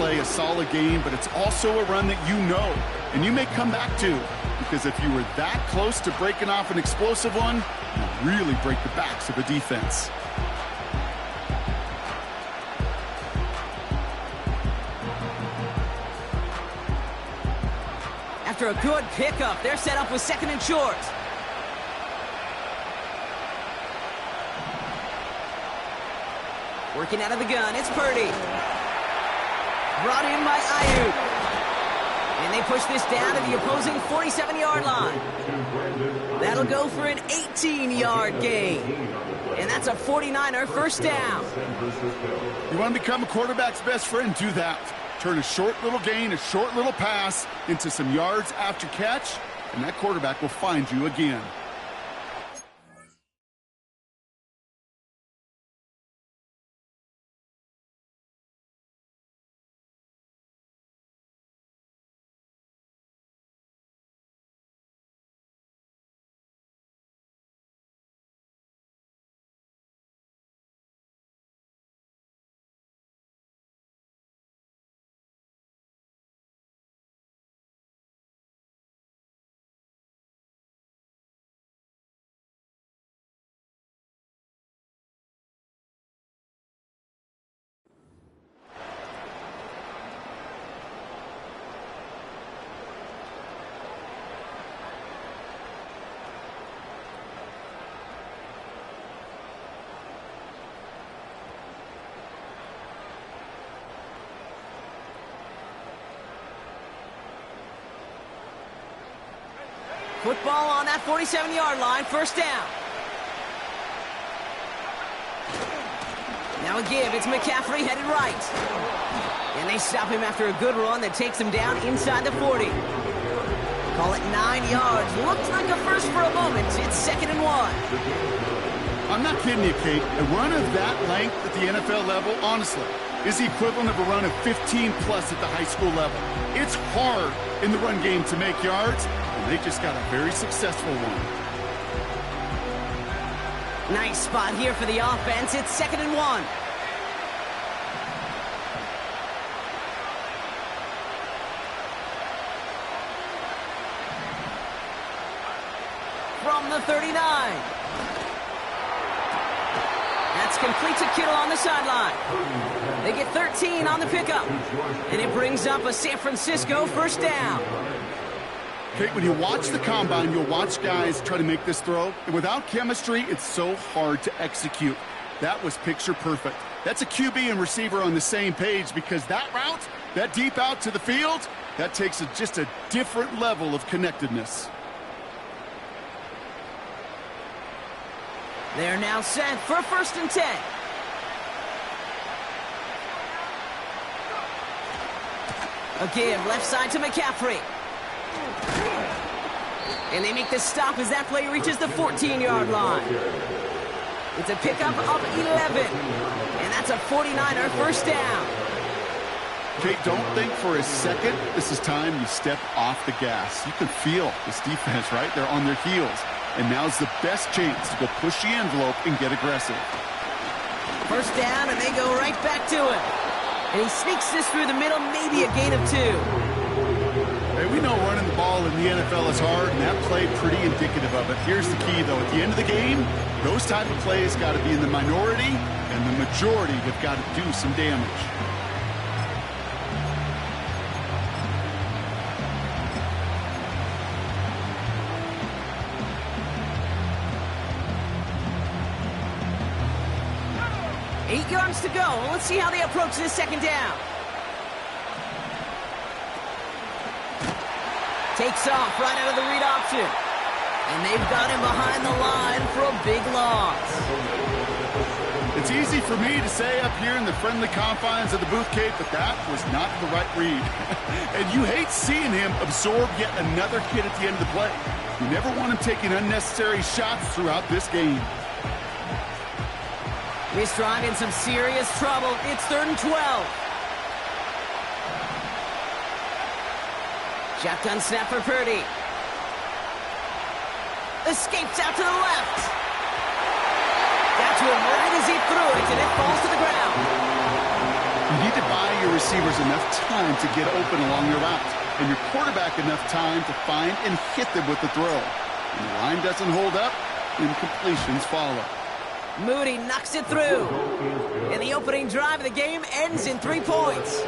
play a solid game, but it's also a run that you know, and you may come back to, because if you were that close to breaking off an explosive one, you really break the backs of a defense. After a good pickup, they're set up with second and short. Working out of the gun, it's Purdy. Brought in by Ayuk. And they push this down to the opposing 47-yard line. That'll go for an 18-yard gain. And that's a 49er first down. You want to become a quarterback's best friend, do that. Turn a short little gain, a short little pass into some yards after catch, and that quarterback will find you again. Football on that 47-yard line, first down. Now a give, it's McCaffrey headed right. And they stop him after a good run that takes him down inside the 40. Call it 9 yards. Looked like a first for a moment. It's second and 1. I'm not kidding you, Kate. A run of that length at the NFL level, honestly, is the equivalent of a run of 15-plus at the high school level. It's hard in the run game to make yards, and they just got a very successful one. Nice spot here for the offense. It's second and 1. From the 39. That's complete to Kittle on the sideline. They get 13 on the pickup. And it brings up a San Francisco first down. Kate, when you watch the combine, you'll watch guys try to make this throw. And without chemistry, it's so hard to execute. That was picture perfect. That's a QB and receiver on the same page, because that route, that deep out to the field, that takes just a different level of connectedness. They're now set for first and 10. A give left side to McCaffrey. And they make the stop as that play reaches the 14-yard line. It's a pickup of 11. And that's a 49er first down. Kate, don't think for a second this is time you step off the gas. You can feel this defense, right? They're on their heels. And now's the best chance to go push the envelope and get aggressive. First down, and they go right back to it. And he sneaks this through the middle, maybe a gain of 2. Hey, we know running the ball in the NFL is hard, and that play pretty indicative of it. Here's the key, though. At the end of the game, those type of plays got to be in the minority, and the majority have got to do some damage. Eight yards to go. Let's see how they approach this second down. Takes off right out of the read option. And they've got him behind the line for a big loss. It's easy for me to say up here in the friendly confines of the booth, Kate, but that was not the right read. And you hate seeing him absorb yet another hit at the end of the play. You never want him taking unnecessary shots throughout this game. This drive in some serious trouble. It's 3rd and 12. Shotgun snap for Purdy. Escapes out to the left. Got to him right as he threw it, and it falls to the ground. You need to buy your receivers enough time to get open along your route, and your quarterback enough time to find and hit them with the throw. When the line doesn't hold up, incompletions follow. Moody knocks it through. And the opening drive of the game ends in 3 points.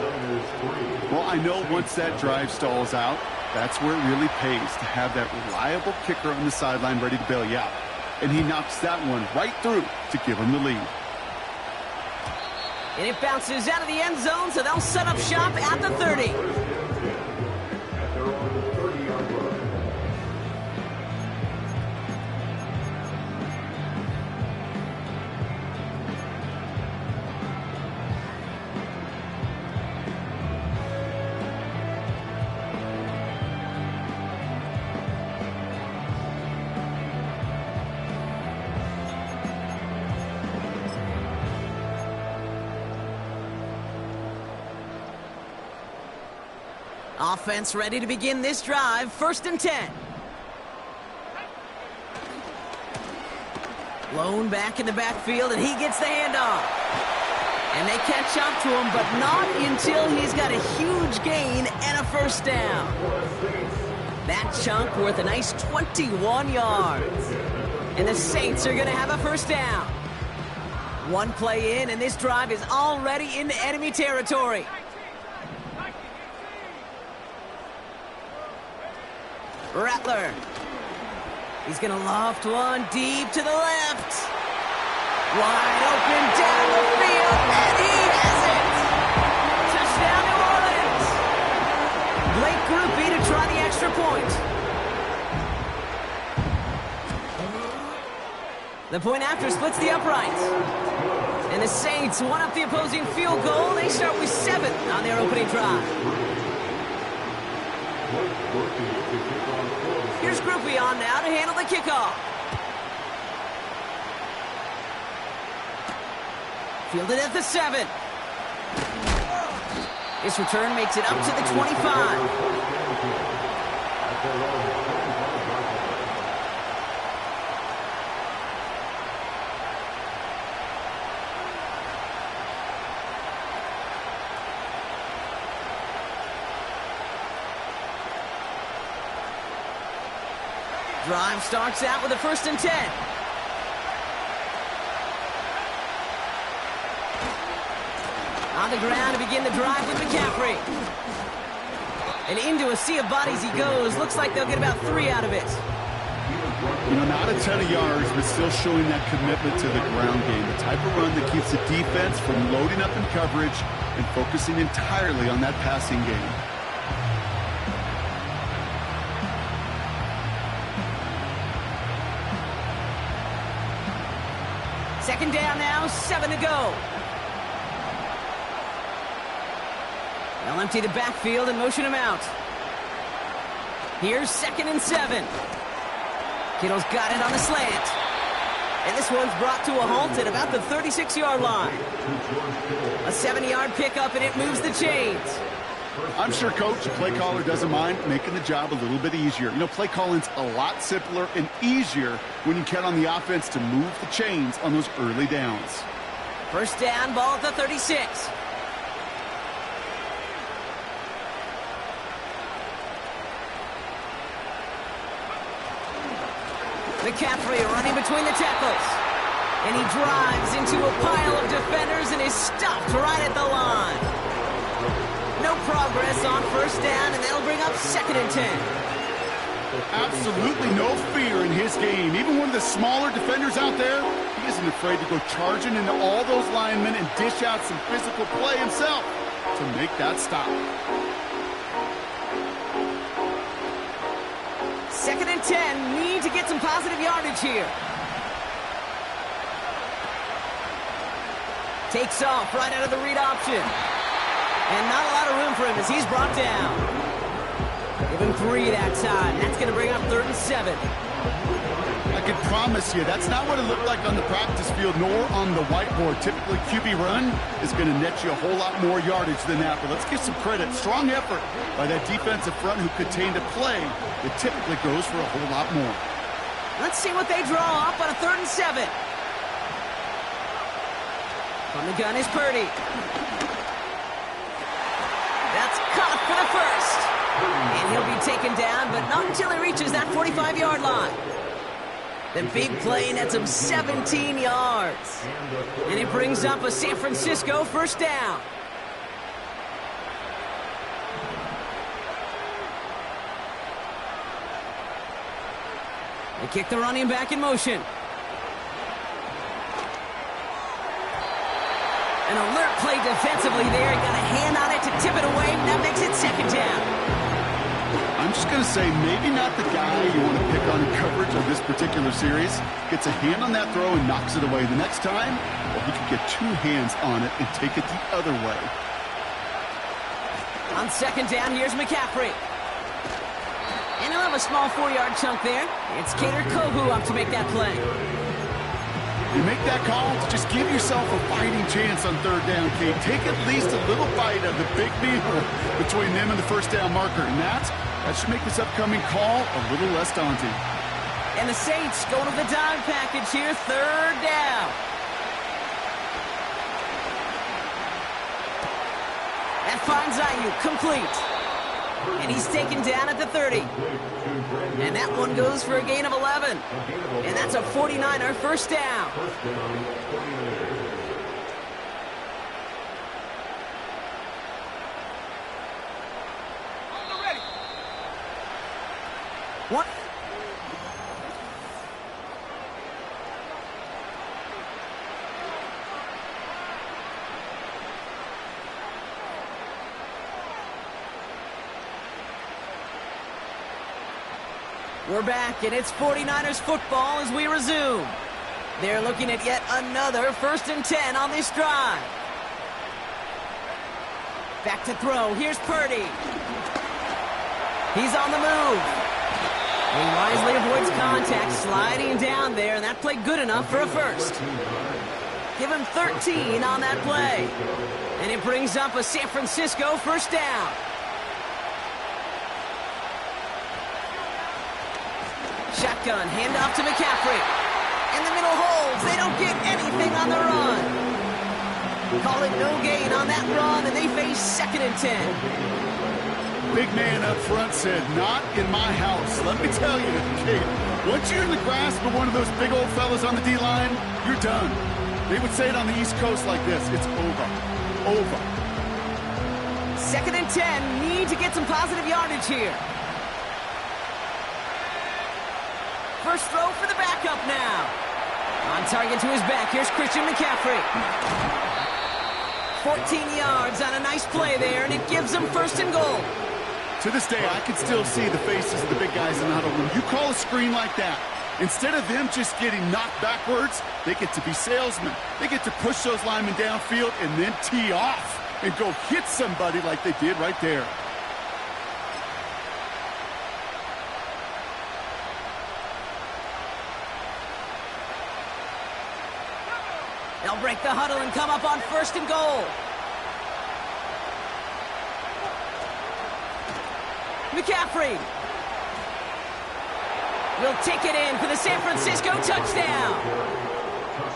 Well, I know once that drive stalls out, that's where it really pays to have that reliable kicker on the sideline ready to bail you out. And he knocks that one right through to give him the lead. And it bounces out of the end zone, so they'll set up shop at the 30. Offense ready to begin this drive. 1st and 10. Blown back in the backfield, and he gets the handoff. And they catch up to him, but not until he's got a huge gain and a 1st down. That chunk worth a nice 21 yards. And the Saints are going to have a 1st down. One play in, and this drive is already into enemy territory. Rattler. He's going to loft one deep to the left. Wide open down the field, and he has it! Touchdown, New Orleans! Blake Grupe to try the extra point. The point after splits the uprights. And the Saints one up the opposing field goal. They start with 7 on their opening drive. Here's Grupe on now to handle the kickoff. Fielded at the 7. This return makes it up to the 25. Drive starts out with a 1st and 10. On the ground to begin the drive with McCaffrey. And into a sea of bodies he goes. Looks like they'll get about 3 out of it. You know, not a ton of yards, but still showing that commitment to the ground game. The type of run that keeps the defense from loading up in coverage and focusing entirely on that passing game. Second down now, 7 to go. They'll empty the backfield and motion him out. Here's 2nd and 7. Kittle's got it on the slant. And this one's brought to a halt at about the 36-yard line. A 70-yard pickup, and it moves the chains. I'm sure, Coach, the play caller doesn't mind making the job a little bit easier. You know, play calling's a lot simpler and easier when you count on the offense to move the chains on those early downs. 1st down, ball at the 36. McCaffrey running between the tackles. And he drives into a pile of defenders and is stopped right at the line. No progress on 1st down, and that'll bring up 2nd and 10. Absolutely no fear in his game. Even one of the smaller defenders out there, he isn't afraid to go charging into all those linemen and dish out some physical play himself to make that stop. 2nd and 10, need to get some positive yardage here. Takes off right out of the read option. And not a lot of room for him as he's brought down. Give him 3 that time. That's going to bring up 3rd and 7. I can promise you, that's not what it looked like on the practice field nor on the whiteboard. Typically, QB run is going to net you a whole lot more yardage than that. But let's give some credit. Strong effort by that defensive front who contained a play that typically goes for a whole lot more. Let's see what they draw up on a 3rd and 7. From the gun is Purdy. for the first. And he'll be taken down, but not until he reaches that 45-yard line. The big play nets him 17 yards. And it brings up a San Francisco first down. They kick the running back in motion. An alert play defensively there. Got a hand on it to tip it away. That makes it second down. I'm just going to say maybe not the guy you want to pick on in coverage of this particular series. Gets a hand on that throw and knocks it away. The next time, well, he could get two hands on it and take it the other way. On second down, here's McCaffrey. And he'll have a small 4-yard chunk there. It's Kader Kohou up to make that play. You make that call to just give yourself a fighting chance on third down, Kate. Take at least a little bite of the big meal between them and the first down marker. And that should make this upcoming call a little less daunting. And the Saints going to the dime package here, third down. That finds Ayuk complete. And he's taken down at the 30. And that one goes for a gain of 11. And that's a 49er first down. What? We're back, and it's 49ers football as we resume. They're looking at yet another 1st and 10 on this drive. Back to throw. Here's Purdy. He's on the move. He wisely avoids contact, sliding down there, and that played good enough for a first. Give him 13 on that play. And it brings up a San Francisco first down. Shotgun, handoff to McCaffrey. In the middle holds. They don't get anything on the run. Call it no gain on that run, and they face 2nd and 10. Big man up front said, not in my house. Let me tell you, Kate, once you're in the grasp of one of those big old fellas on the D-line, you're done. They would say it on the East Coast like this. It's over. Over. 2nd and 10. Need to get some positive yardage here. First throw for the backup now. On target to his back. Here's Christian McCaffrey. 14 yards on a nice play there, and it gives them 1st and goal. To this day, I can still see the faces of the big guys in the huddle. When you call a screen like that, instead of them just getting knocked backwards, they get to be salesmen. They get to push those linemen downfield and then tee off and go hit somebody like they did right there. They'll break the huddle and come up on 1st and goal. McCaffrey will take it in for the San Francisco touchdown.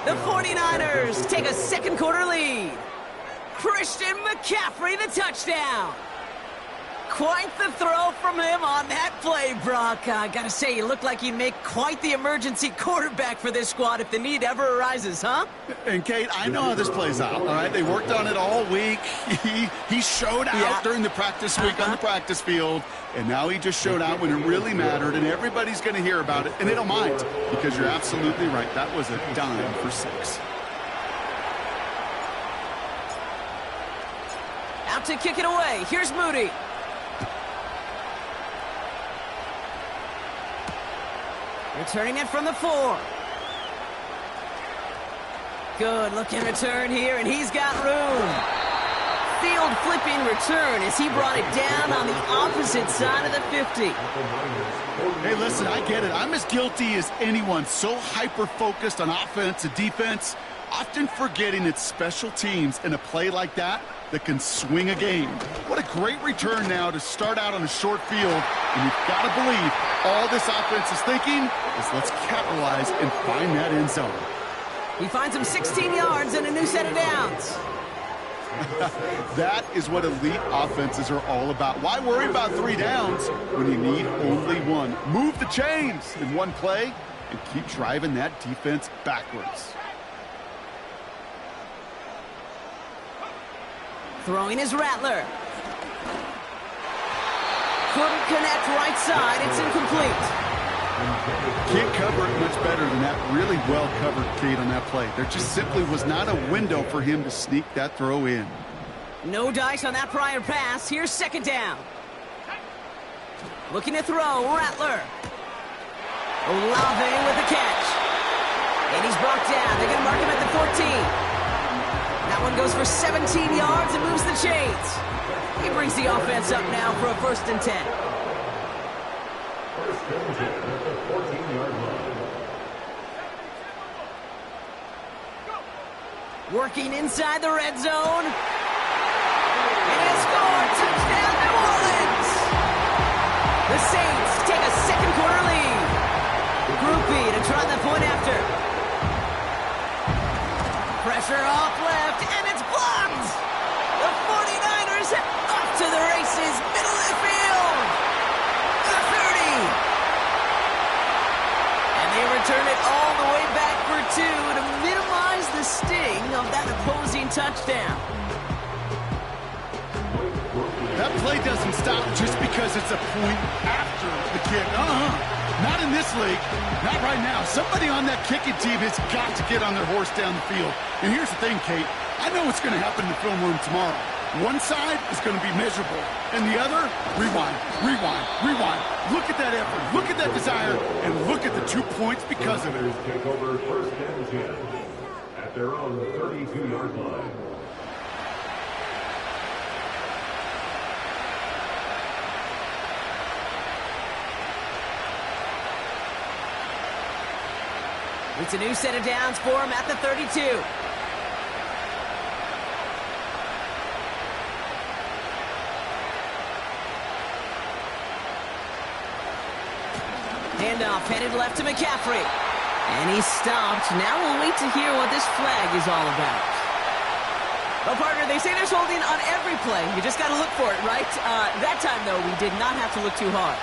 The 49ers take a 2nd quarter lead. Christian McCaffrey, the touchdown. Quite the throw from him on that play, Brock. I gotta say, he looked like he'd make quite the emergency quarterback for this squad if the need ever arises, huh? And, Kate, I know how this plays out, all right? They worked on it all week. He showed out during the practice week on the practice field, and now he just showed out when it really mattered, and everybody's going to hear about it, and they don't mind, because you're absolutely right. That was a dime for 6. Out to kick it away. Here's Moody. Returning it from the 4. Good looking return here, and he's got room. Field flipping return as he brought it down on the opposite side of the 50. Hey, listen, I get it. I'm as guilty as anyone. So hyper-focused on offense and defense, often forgetting it's special teams in a play like that can swing a game. What a great return now to start out on a short field, and you've got to believe all this offense is thinking is let's capitalize and find that end zone. He finds him 16 yards and a new set of downs. That is what elite offenses are all about. Why worry about 3 downs when you need only one? Move the chains in one play and keep driving that defense backwards. Throwing is Rattler. Couldn't connect right side. It's incomplete. Can't cover it much better than that. Really well covered, Kate, on that play. There just simply was not a window for him to sneak that throw in. No dice on that prior pass. Here's second down. Looking to throw, Rattler. Olave with the catch. And he's brought down. They're going to mark him at the 14. That one goes for 17 yards and moves the chains. He brings the offense up now for a 1st and 10. First and 10 at the 14-yard line. Working inside the red zone. And he scored. Touchdown, New Orleans. The Saints take a second quarter lead. Groupie to try the point after. Pressure off left, and it's blocked. The 49ers off to the races, middle of the field. The 30. And they return it all the way back for 2 to minimize the sting of that opposing touchdown. That play doesn't stop just because it's a point after the kick. Not in this league. Not right now. Somebody on that kicking team has got to get on their horse down the field. And here's the thing, Kate. I know what's going to happen in the film room tomorrow. One side is going to be miserable. And the other, rewind, rewind, rewind. Look at that effort. Look at that desire. And look at the 2 points because of it. Take over first and 10 at their own 32-yard line. It's a new set of downs for him at the 32. Handoff headed left to McCaffrey. And he's stopped. Now we'll wait to hear what this flag is all about. Well, partner, they say there's holding on every play. You just got to look for it, right? That time, though, we did not have to look too hard.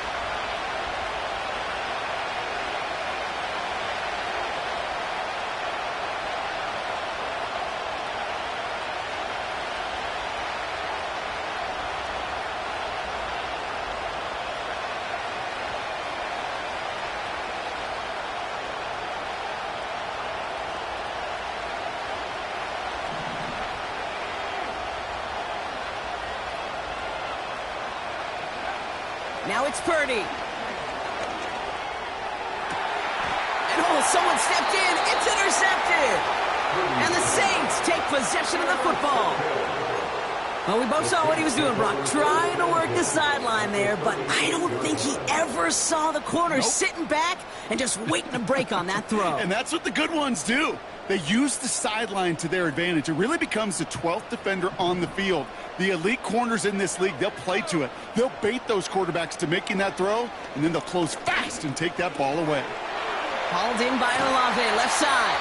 Now it's Purdy. And someone stepped in. It's intercepted. And the Saints take possession of the football. Well, we both saw what he was doing, Brock. Trying to work the sideline there, but I don't think he ever saw the corner sitting back and just waiting to break on that throw. And that's what the good ones do. They use the sideline to their advantage. It really becomes the 12th defender on the field. The elite corners in this league, they'll play to it. They'll bait those quarterbacks to making that throw, and then they'll close fast and take that ball away. Hauled in by Olave, left side.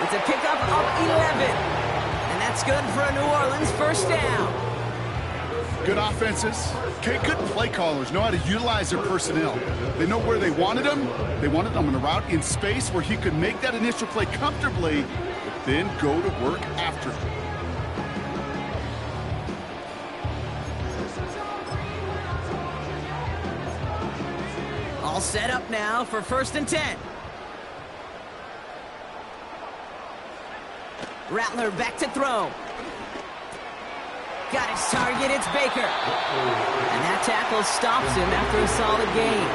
It's a pickup of 11. And that's good for a New Orleans first down. Good offenses. Okay, good play callers know how to utilize their personnel. They know where they wanted them. They wanted them on a route in space where he could make that initial play comfortably, but then go to work after. All set up now for 1st and 10. Rattler back to throw. Got his target, it's Baker. And that tackle stops him after a solid gain.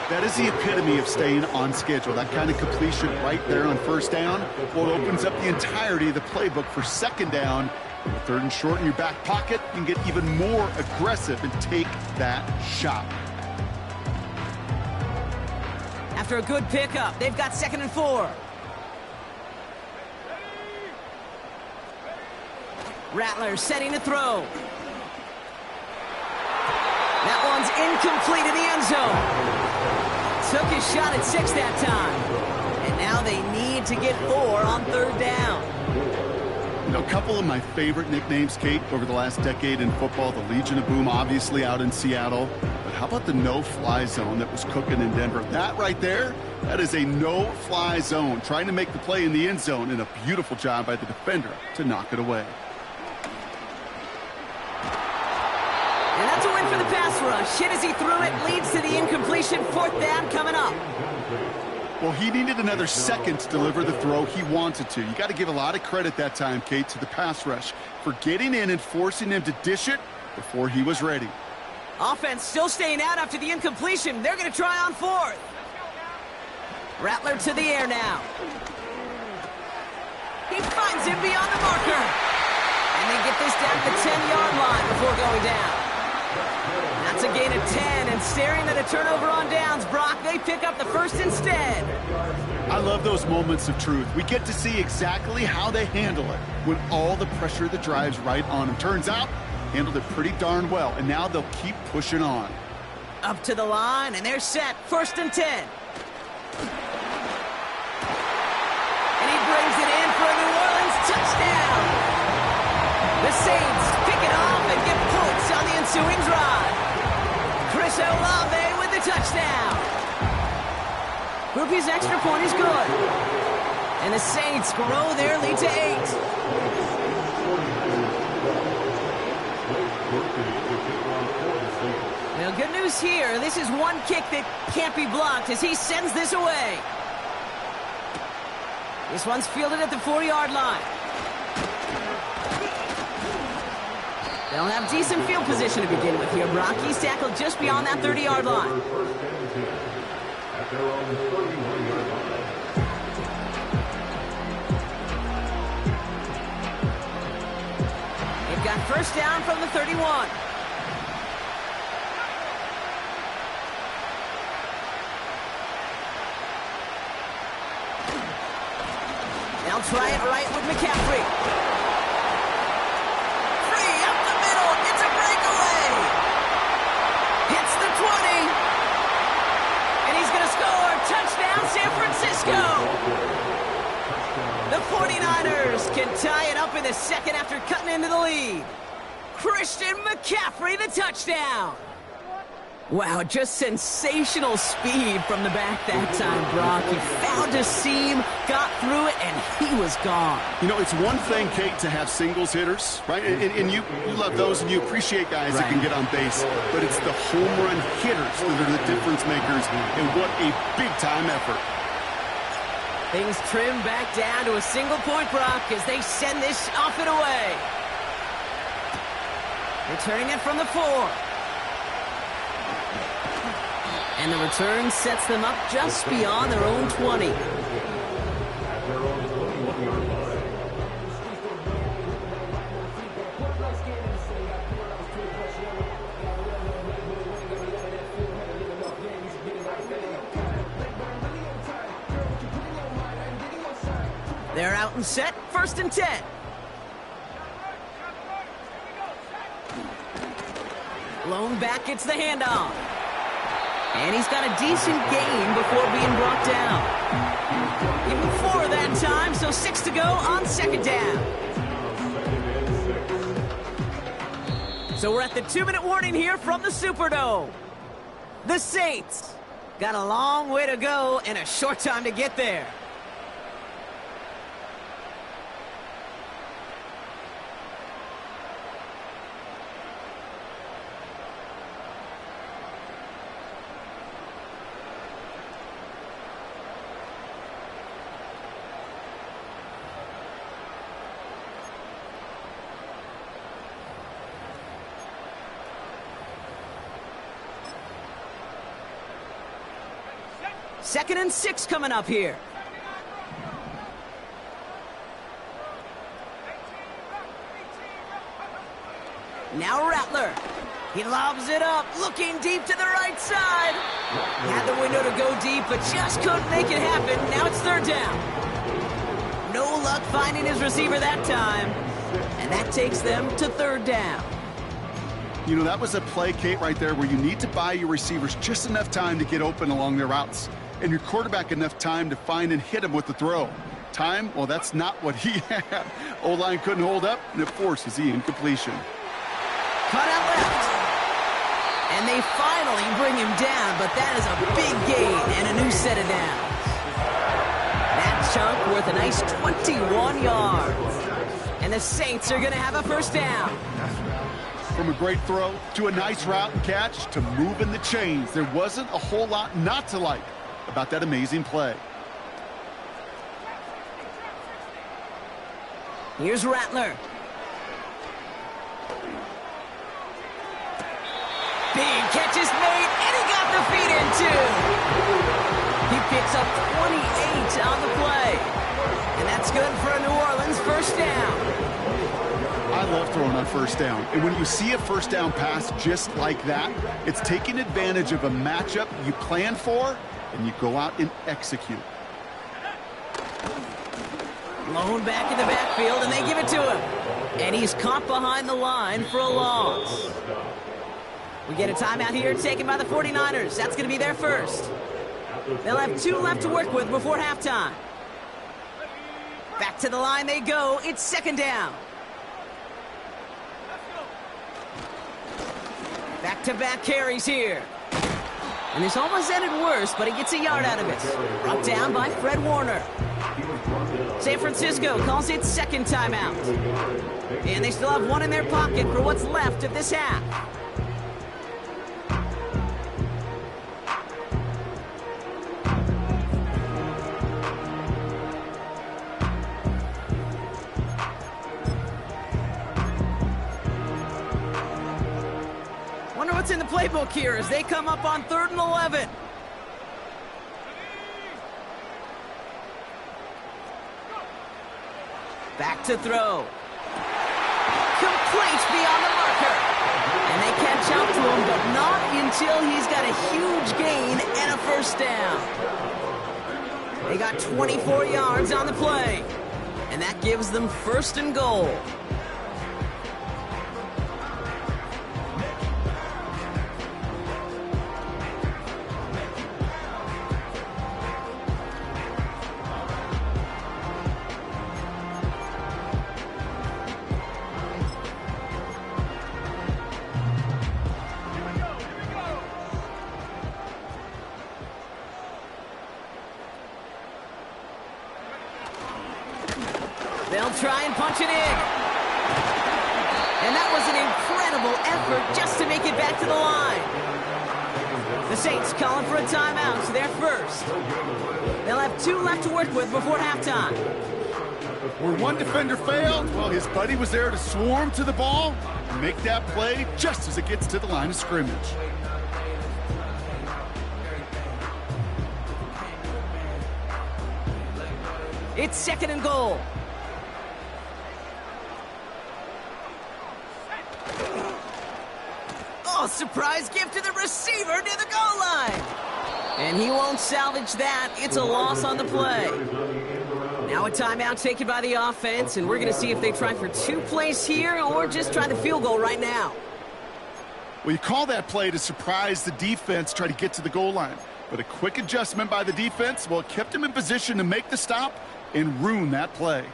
That is the epitome of staying on schedule. That kind of completion right there on first down. Well, it opens up the entirety of the playbook for second down. With 3rd and short in your back pocket, you can get even more aggressive and take that shot. After a good pickup, they've got 2nd and 4. Rattler setting to throw. That one's incomplete in the end zone. Took his shot at 6 that time. And now they need to get 4 on 3rd down. You know, a couple of my favorite nicknames, Kate, over the last decade in football, the Legion of Boom, obviously out in Seattle. But how about the no-fly zone that was cooking in Denver? That right there, that is a no-fly zone, trying to make the play in the end zone, and a beautiful job by the defender to knock it away. And that's a win for the pass rush. Hit as he threw it, leads to the incompletion. 4th down coming up. Well, he needed another second to deliver the throw he wanted to. You got to give a lot of credit that time, Kate, to the pass rush for getting in and forcing him to dish it before he was ready. Offense still staying out after the incompletion. They're going to try on 4th. Rattler to the air now. He finds him beyond the marker. And they get this down to the 10-yard line before going down. That's a gain of 10, and staring at a turnover on downs, Brock, they pick up the first instead. I love those moments of truth. We get to see exactly how they handle it when all the pressure that drives right on them. Turns out, handled it pretty darn well, and now they'll keep pushing on. Up to the line, and they're set. 1st and 10. And he brings it in for a New Orleans touchdown. The Saints pick it off and get points on the ensuing drive. Chris Olave with the touchdown. Groupie's extra point is good. And the Saints grow their lead to 8. Well, good news here. This is one kick that can't be blocked as he sends this away. This one's fielded at the 4-yard line. They'll have decent field position to begin with here. Brock, he's tackled just beyond that 30-yard line. At their own 31-yard line. They've got 1st down from the 31. They'll try it right with McCaffrey. San Francisco! The 49ers can tie it up in the second after cutting into the lead. Christian McCaffrey, the touchdown! Wow, just sensational speed from the back that time, Brock. He found a seam, got through it, and he was gone. You know, it's one thing, Kate, to have singles hitters, right? And you love those, and you appreciate guys that can get on base. But it's the home run hitters that are the difference makers, and what a big-time effort. Things trim back down to a single point, Brock, as they send this off and away. Returning it from the 4. And the return sets them up just beyond their own 20. They're out and set. 1st and 10. Blown back gets the handoff. And he's got a decent gain before being brought down. Even 4 that time, so 6 to go on 2nd down. So we're at the 2-minute warning here from the Superdome. The Saints got a long way to go and a short time to get there. Second and 6 coming up here. Now Rattler. He lobs it up, looking deep to the right side. Had the window to go deep, but just couldn't make it happen. Now it's 3rd down. No luck finding his receiver that time. And that takes them to 3rd down. You know, that was a play, Kate, right there where you need to buy your receivers just enough time to get open along their routes, and your quarterback enough time to find and hit them with the throw. time, well, that's not what he had. O-line couldn't hold up, and it forces the incompletion. Cut out left. And they finally bring him down, but that is a big gain and a new set of downs. That chunk worth a nice 21 yards. And the Saints are going to have a first down. From a great throw to a nice route and catch to moving the chains, there wasn't a whole lot not to like about that amazing play. Here's Rattler. Big catch is made, and he got the feet in too. He picks up 28 on the play. And that's good for a New Orleans first down. I love throwing on first down. And when you see a first down pass just like that, it's taking advantage of a matchup you plan for, and you go out and execute. Blown back in the backfield, and they give it to him. And he's caught behind the line for a loss. We get a timeout here taken by the 49ers. That's going to be their first. They'll have 2 left to work with before halftime. Back to the line they go. It's second down. Back-to-back carries here. And this almost ended worse, but he gets a yard out of it. Brought down by Fred Warner. San Francisco calls it second timeout. And they still have 1 in their pocket for what's left of this half. Wonder what's in the playbook here as they come up on 3rd and 11. Back to throw. Complete beyond the marker. And they catch up to him, but not until he's got a huge gain and a first down. They got 24 yards on the play. And that gives them 1st and goal. They'll try and punch it in. And that was an incredible effort just to make it back to the line. The Saints calling for a timeout, so they're first. They'll have 2 left to work with before halftime. Where one defender failed, well, his buddy was there to swarm to the ball and make that play just as it gets to the line of scrimmage. It's 2nd and goal. Oh, surprise gift to the receiver near the goal line. And he won't salvage that. It's a loss on the play. Now a timeout taken by the offense, and we're going to see if they try for 2 plays here or just try the field goal right now. Well, you call that play to surprise the defense, try to get to the goal line. But a quick adjustment by the defense, well, it kept him in position to make the stop and ruin that play.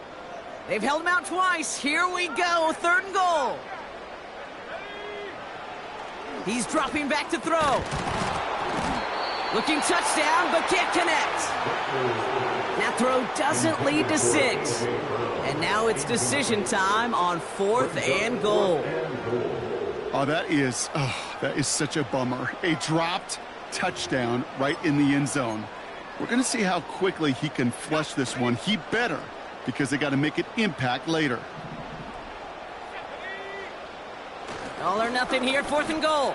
They've held him out twice. Here we go, 3rd and goal. He's dropping back to throw. Looking touchdown, but can't connect. That throw doesn't lead to 6. And now it's decision time on 4th and goal. Oh, that is such a bummer. A dropped touchdown right in the end zone. We're going to see how quickly he can flush this one. He better, because they got to make it impact later. All or nothing here, 4th and goal.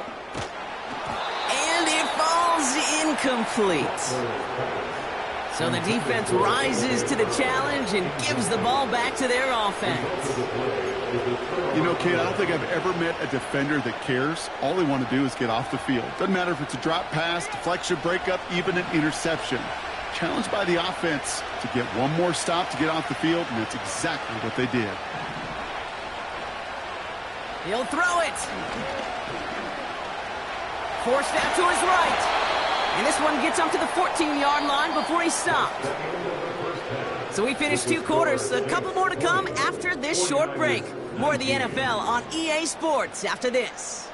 And it falls incomplete. So the defense rises to the challenge and gives the ball back to their offense. You know, Kate, I don't think I've ever met a defender that cares. All they want to do is get off the field. Doesn't matter if it's a drop pass, deflection, breakup, even an interception. Challenged by the offense to get one more stop to get off the field, and that's exactly what they did. He'll throw it. Forced out to his right. And this one gets up to the 14-yard line before he's stopped. So we finished 2 quarters. A couple more to come after this short break. More of the NFL on EA Sports after this.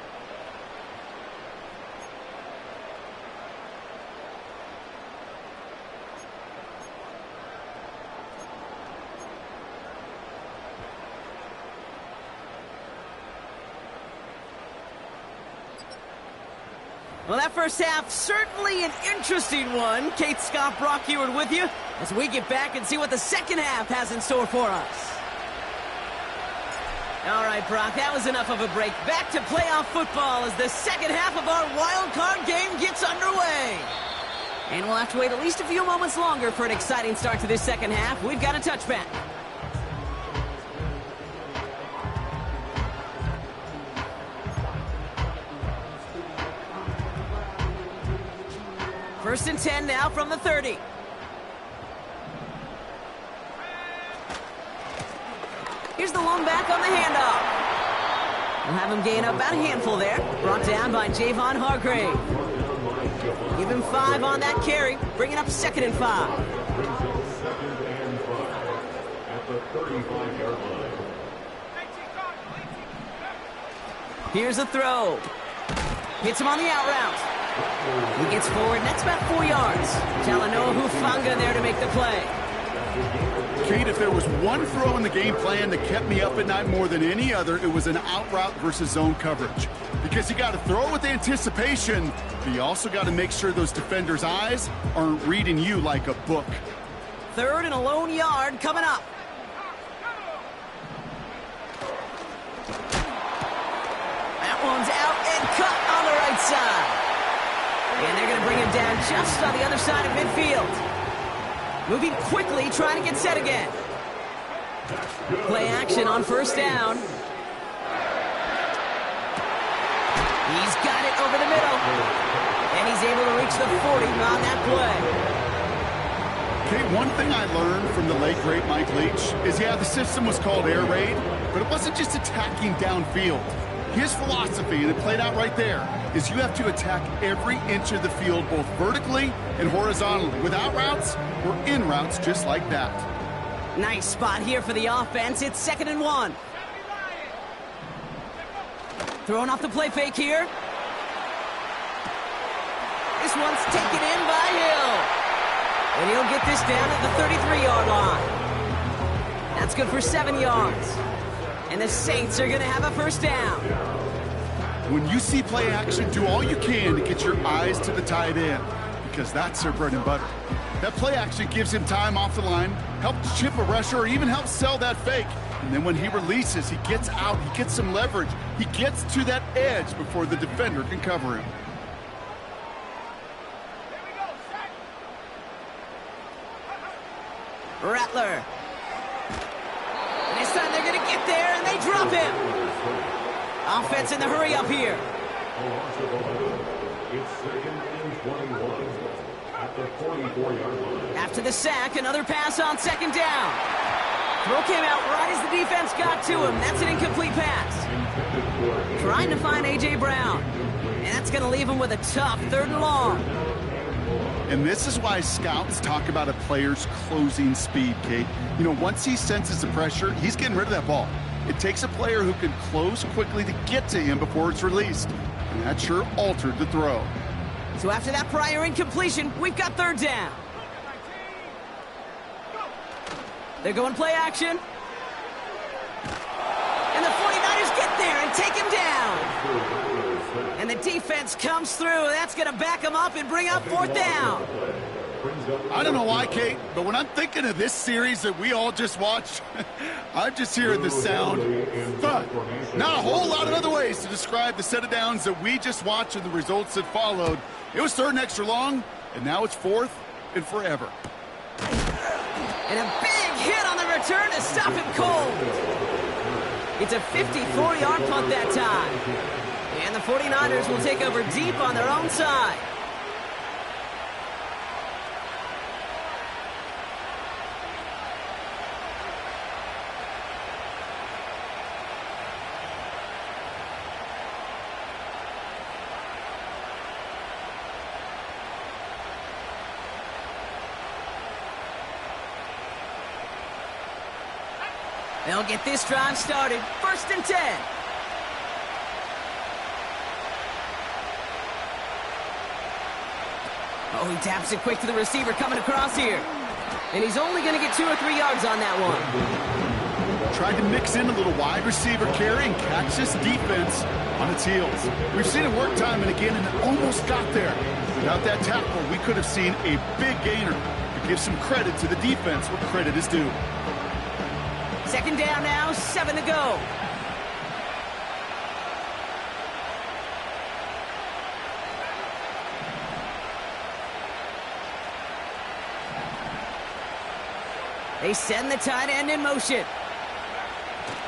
Well, that first half, certainly an interesting one. Kate Scott, Brock Heward with you as we get back and see what the second half has in store for us. All right, Brock, that was enough of a break. Back to playoff football as the second half of our wild card game gets underway. And we'll have to wait at least a few moments longer for an exciting start to this second half. We've got a touchback. First and 10 now from the 30. Here's the lone back on the handoff. We'll have him gain up about a handful there. Brought down by Javon Hargrave. Give him 5 on that carry. Bringing up 2nd and 5. Here's a throw. Hits him on the out route. He gets forward, and that's about 4 yards. Talanoa Hufanga there to make the play. Kate, if there was one throw in the game plan that kept me up at night more than any other, it was an out route versus zone coverage. Because you got to throw with anticipation, but you also got to make sure those defenders' eyes aren't reading you like a book. 3rd and a lone yard coming up. That one's out and cut on the right side. And they're going to bring him down just on the other side of midfield. Moving quickly, trying to get set again. Play action on first down. He's got it over the middle. And he's able to reach the 40 on that play. Okay, one thing I learned from the late, great Mike Leach is, yeah, the system was called air raid, but it wasn't just attacking downfield. His philosophy, and it played out right there, is you have to attack every inch of the field, both vertically and horizontally, with out routes or in routes just like that. Nice spot here for the offense. It's 2nd and 1. Throwing off the play fake here. This one's taken in by Hill. And he'll get this down at the 33-yard line. That's good for 7 yards. And the Saints are going to have a first down. When you see play action, do all you can to get your eyes to the tight end, because that's their bread and butter. That play action gives him time off the line, helps chip a rusher, or even helps sell that fake. And then when he releases, he gets out, he gets some leverage. He gets to that edge before the defender can cover him. Rattler. And this time they're going to get there, and they drop him. Offense in the hurry up here. It's 2nd and 21 at the 44-yard line. After the sack, another pass on 2nd down. Throw came out right as the defense got to him. That's an incomplete pass. Trying to find A.J. Brown. And that's going to leave him with a tough 3rd and long. And this is why scouts talk about a player's closing speed, Kate. You know, once he senses the pressure, he's getting rid of that ball. It takes a player who can close quickly to get to him before it's released. And that sure altered the throw. So after that prior incompletion, we've got 3rd down. They're going play action. And the 49ers get there and take him down. And the defense comes through. That's going to back him up and bring up 4th down. I don't know why, Kate, but when I'm thinking of this series that we all just watched, I'm just hearing the sound thud. Not a whole lot of other ways to describe the set of downs that we just watched and the results that followed. It was 3rd and extra long, and now it's 4th and forever. And a big hit on the return to stop him cold. It's a 54-yard punt that time. And the 49ers will take over deep on their own side. They'll get this drive started. 1st and 10. Oh, he taps it quick to the receiver coming across here. And he's only going to get 2 or 3 yards on that one. Tried to mix in a little wide receiver carry and catch this defense on its heels. We've seen it work time and again, and it almost got there. Without that tackle, we could have seen a big gainer. To give some credit to the defense where credit is due. 2nd down now, 7 to go. They send the tight end in motion.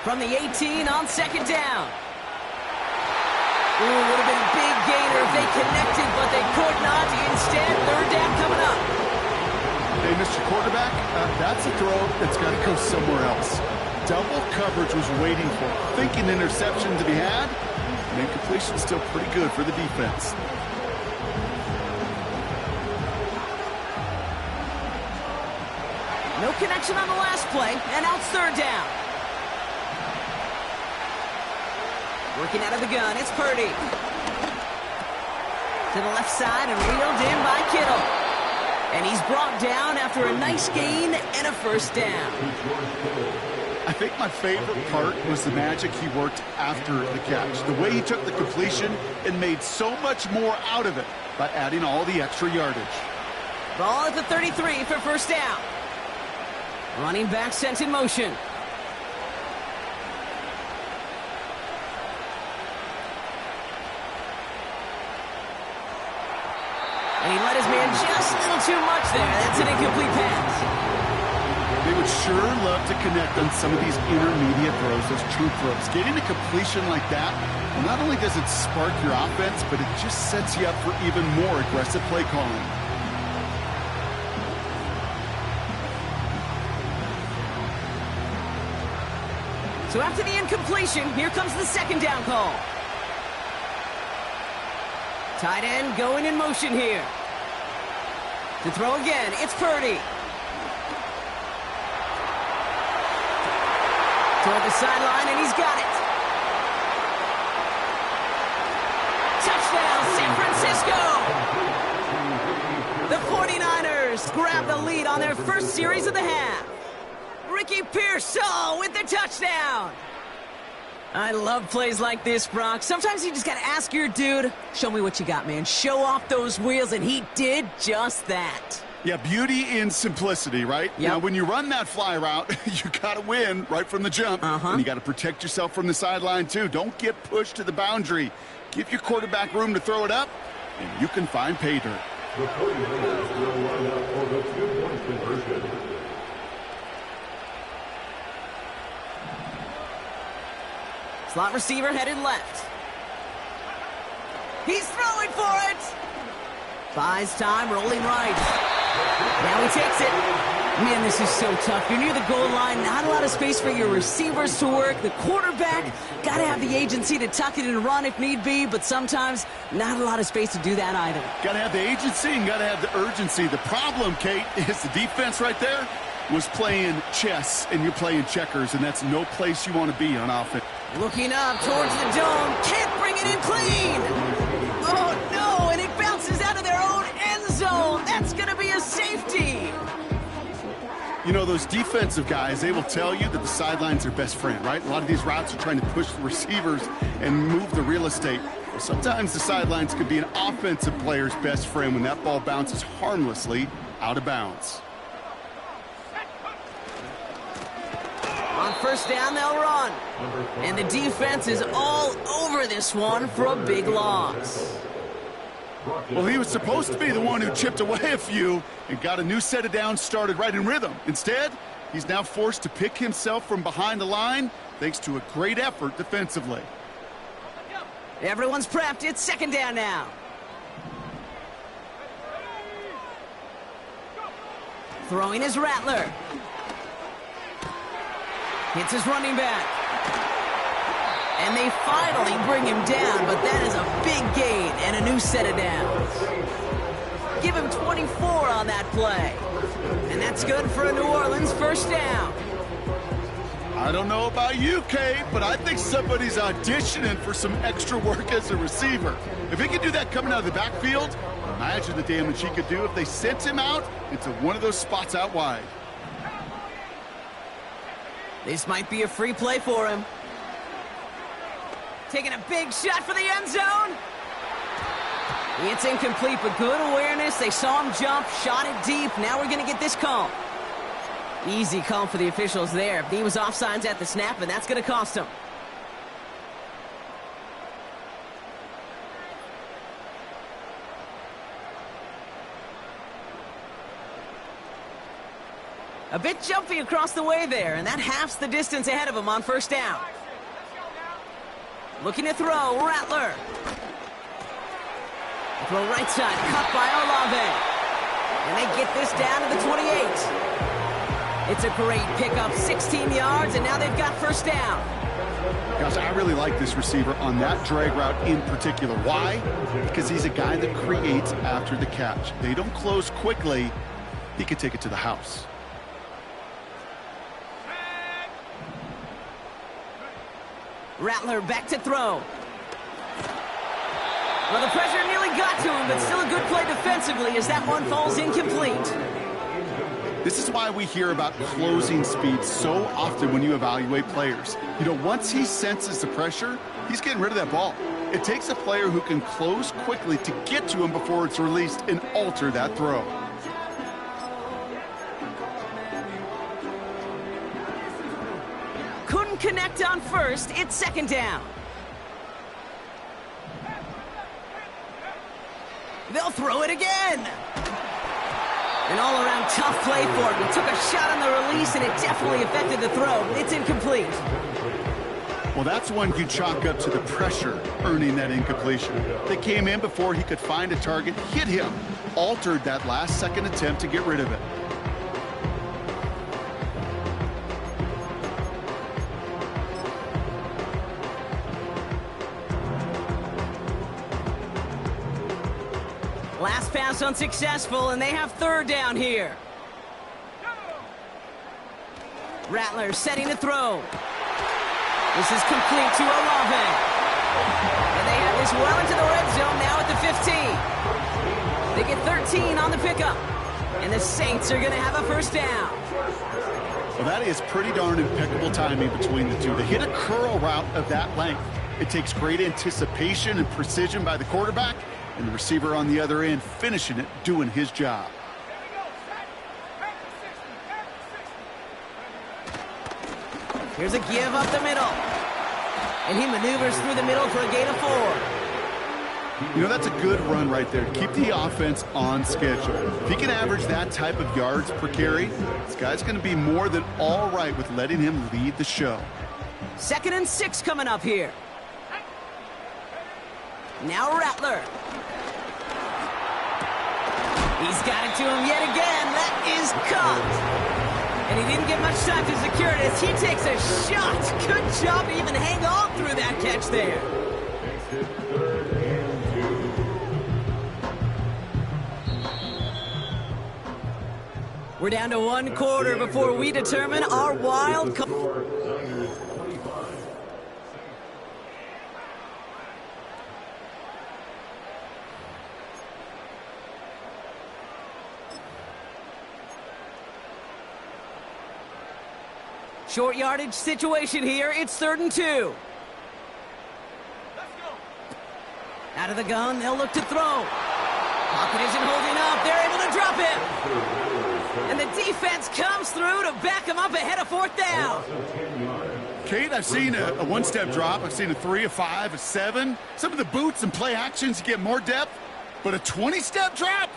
From the 18 on 2nd down. Ooh, would have been a big gainer if they connected, but they could not. Instead, 3rd down coming up. Hey, Mr. Quarterback, that's a throw that's got to go somewhere else. Double coverage was waiting for. Thinking interception to be had. And incompletion still pretty good for the defense. No connection on the last play, and now it's 3rd down. Working out of the gun, it's Purdy. To the left side and reeled in by Kittle. And he's brought down after a nice gain and a 1st down. I think my favorite part was the magic he worked after the catch. The way he took the completion and made so much more out of it by adding all the extra yardage. Ball at the 33 for 1st down. Running back sent in motion. And he let his man just a little too much there. That's an incomplete pass. They would sure love to connect on some of these intermediate throws, those true throws. Getting a completion like that, well, not only does it spark your offense, but it just sets you up for even more aggressive play calling. So after the incompletion, here comes the 2nd down call. Tight end going in motion here. To throw again, it's Purdy. Toward the sideline, and he's got it. Touchdown, San Francisco! The 49ers grab the lead on their first series of the half. Ricky Pearsall with the touchdown. I love plays like this, Brock. Sometimes you just got to ask your dude, show me what you got, man. Show off those wheels, and he did just that. Yeah, beauty in simplicity, right? Yep. Now, when you run that fly route, you got to win right from the jump. And you got to protect yourself from the sideline, too. Don't get pushed to the boundary. Give your quarterback room to throw it up, and you can find pay dirt. The 49ers will line up for the 2-point conversion. Slot receiver headed left. He's throwing for it. Buys time, rolling right. Now he takes it. Man, this is so tough. You're near the goal line, not a lot of space for your receivers to work. The quarterback, got to have the agency to tuck it and run if need be, but sometimes not a lot of space to do that either. Got to have the agency and got to have the urgency. The problem, Kate, is the defense right there was playing chess, and you're playing checkers, and that's no place you want to be on offense. Looking up towards the dome. Can't bring it in clean. Oh, no, and it bounces out of their own end zone. That's going to be a safety. You know, those defensive guys, they will tell you that the sidelines are best friend, right? A lot of these routes are trying to push the receivers and move the real estate. Well, sometimes the sidelines could be an offensive player's best friend when that ball bounces harmlessly out of bounds. On 1st down, they'll run. And the defense is all over this one for a big loss. Well, he was supposed to be the one who chipped away a few and got a new set of downs started right in rhythm. Instead, he's now forced to pick himself from behind the line thanks to a great effort defensively. Everyone's prepped. It's 2nd down now. Throwing his Rattler. Hits his running back. And they finally bring him down, but that is a big gain and a new set of downs. Give him 24 on that play. And that's good for a New Orleans 1st down. I don't know about you, Kate, but I think somebody's auditioning for some extra work as a receiver. If he can do that coming out of the backfield, imagine the damage he could do if they sent him out into one of those spots out wide. This might be a free play for him. Taking a big shot for the end zone. It's incomplete, but good awareness. They saw him jump, shot it deep. Now we're going to get this call. Easy call for the officials there. He was offsides at the snap, and that's going to cost him. A bit jumpy across the way there, and that halves the distance ahead of him on first down. Looking to throw, Rattler. Throw right side, cut by Olave. And they get this down to the 28. It's a great pickup, 16 yards, and now they've got first down. Gosh, I really like this receiver on that drag route in particular. Why? Because he's a guy that creates after the catch. They don't close quickly. He could take it to the house. Rattler back to throw. Well, the pressure nearly got to him, but still a good play defensively as that one falls incomplete. This is why we hear about closing speed so often when you evaluate players. You know, once he senses the pressure, he's getting rid of that ball. It takes a player who can close quickly to get to him before it's released and alter that throw. Couldn't connect on first. It's second down. They'll throw it again. An all-around tough play for him. He took a shot on the release, and it definitely affected the throw. It's incomplete. Well, that's one you chalk up to the pressure earning that incompletion. They came in before he could find a target, hit him, altered that last-second attempt to get rid of it. Last pass unsuccessful, and they have third down here. Rattler setting the throw. This is complete to Olave. And they have this well into the red zone now at the 15. They get 13 on the pickup. And the Saints are going to have a first down. Well, that is pretty darn impeccable timing between the two. They hit a curl route of that length. It takes great anticipation and precision by the quarterback, and the receiver on the other end finishing it, doing his job. Here's a give up the middle. And he maneuvers through the middle for a gain of 4. You know, that's a good run right there to keep the offense on schedule. If he can average that type of yards per carry, this guy's going to be more than all right with letting him lead the show. 2nd and 6 coming up here. Now Rattler. He's got it to him yet again. That is caught. And he didn't get much time to secure it as he takes a shot. Good job to even hang on through that catch there. We're down to 1 quarter before we determine our wild card. Short yardage situation here. It's 3rd and 2. Out of the gun, they'll look to throw. Pocket isn't holding up. They're able to drop him. And the defense comes through to back him up ahead of 4th down. Kate, I've seen a one-step drop. I've seen a 3, a 5, a 7. Some of the boots and play actions get more depth. But a 20-step drop?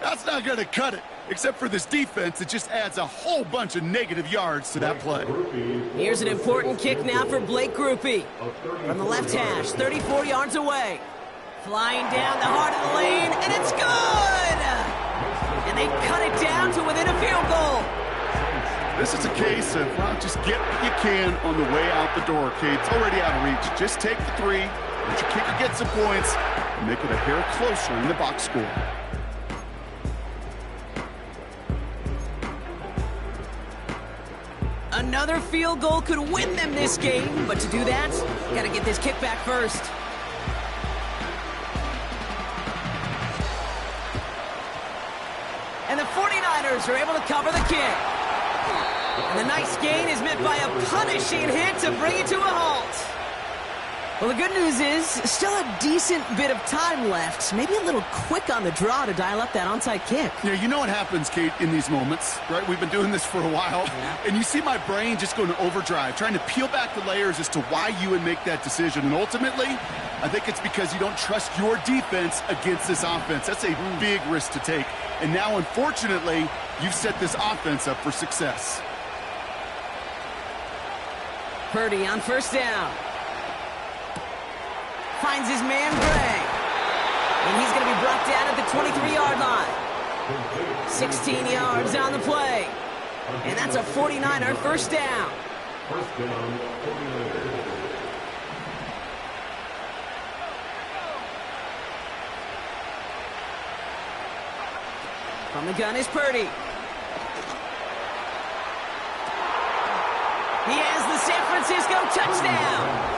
That's not going to cut it. Except for this defense, it just adds a whole bunch of negative yards to that play. Here's an important kick now for Blake Grupe. From the left hash, 34 yards away. Flying down the heart of the lane, and it's good! And they cut it down to within a field goal. This is a case of, well, just get what you can on the way out the door, Kate. It's already out of reach. Just take the 3, let your kicker get some points, and make it a hair closer in the box score. Another field goal could win them this game, but to do that, got to get this kick back first. And the 49ers are able to cover the kick. And the nice gain is met by a punishing hit to bring it to a halt. Well, the good news is, still a decent bit of time left. Maybe a little quick on the draw to dial up that onside kick. Yeah, you know what happens, Kate, in these moments, right? We've been doing this for a while. Yeah. And you see my brain just going to overdrive, trying to peel back the layers as to why you would make that decision. And ultimately, I think it's because you don't trust your defense against this offense. That's a big risk to take. And now, unfortunately, you've set this offense up for success. Purdy on first down. Finds his man, Gray. And he's going to be brought down at the 23-yard line. 16 yards on the play. And that's a 49er first down. First down, 49ers. From the gun is Purdy. He has the San Francisco touchdown.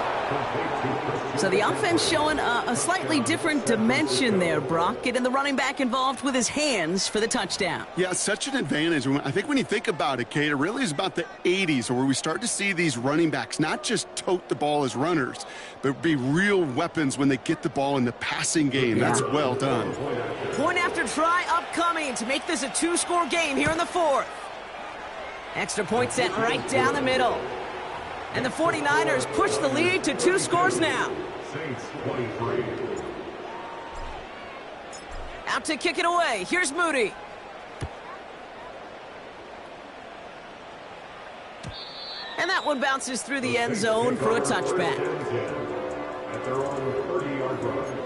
So the offense showing a slightly different dimension there, Brock. Getting the running back involved with his hands for the touchdown. Yeah, such an advantage. I think when you think about it, Kate, it really is about the 80s where we start to see these running backs not just tote the ball as runners, but be real weapons when they get the ball in the passing game. That's well done. Point after try upcoming to make this a two-score game here in the fourth. Extra point set right down the middle. And the 49ers push the lead to 2 scores now. Saints 23. Out to kick it away. Here's Moody. And that one bounces through the end zone for a touchback. At their own 30-yard line.